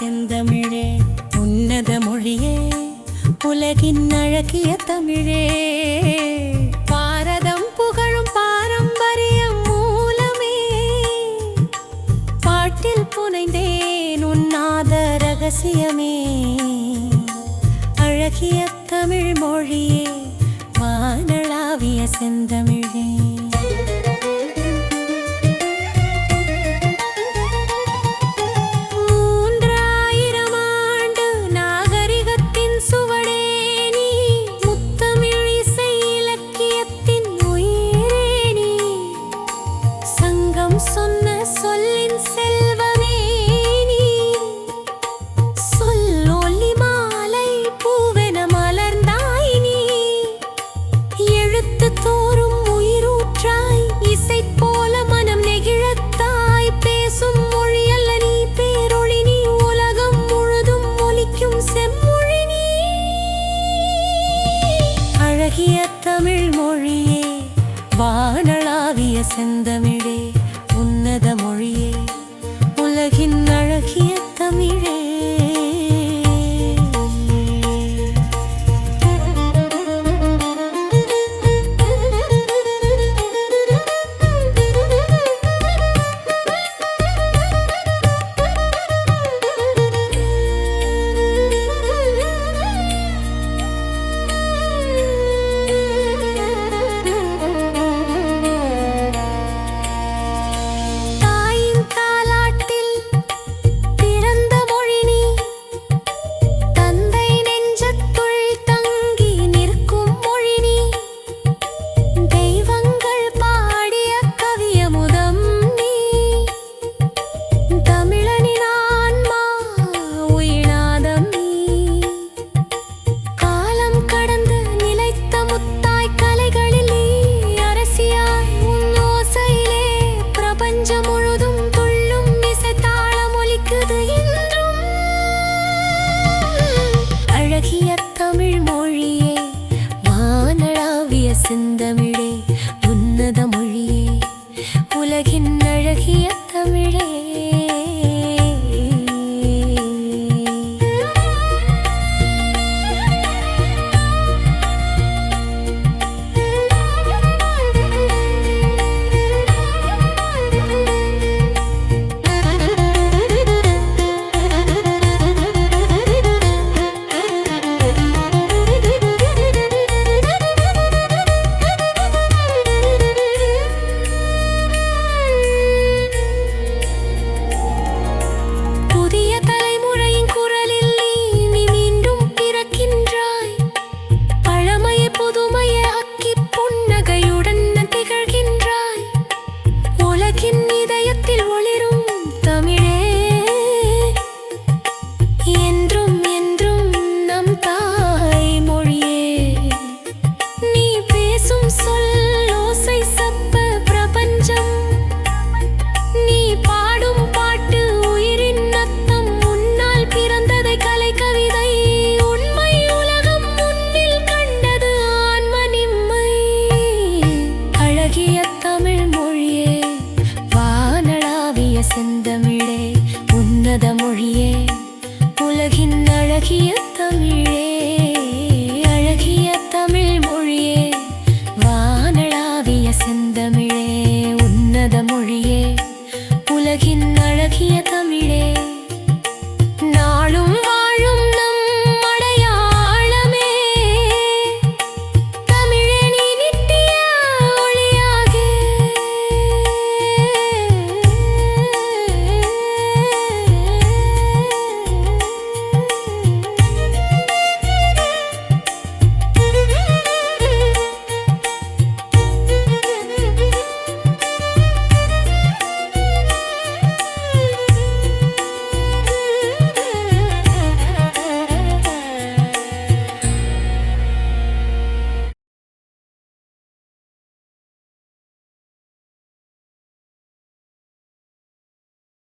செந்தமிழே, உன்னத மொழியே, உலகின் அழகிய தமிழே. பாரதம் புகழும் பாரம்பரியம் மூலமே, பாட்டில் புனைந்தேன் உன்னாத ரகசியமே. அழகிய தமிழ் மொழியே, வானளாவிய செந்தமிழே. சொன்ன சொல்லின் செல்வமே நீ, சொல்லொலி மாலை பூவென மலர்ந்தாய் நீ. எழுத்து தோறும் உயிரூற்றாய், இசை போல மனம் நெகிழத்தாய். பேசும் மொழி அல்ல நீ, பேரொளி நீ, உலகம் முழுதும் ஒலிக்கும் செம்மொழி நீ. அழகிய தமிழ் மொழியே, வானளாவிய செந்தமிழே, உன்னத மொழியே, உலகின் அழகிய தமிழே. அழகிய தமிழ் மொழியே, வானளாவிய செந்தமிழே, உன்னத மொழியே, உலகின் அழகிய தமிழே. செந்தமிழே, உன்னத மொழியே, உலகின் அழகிய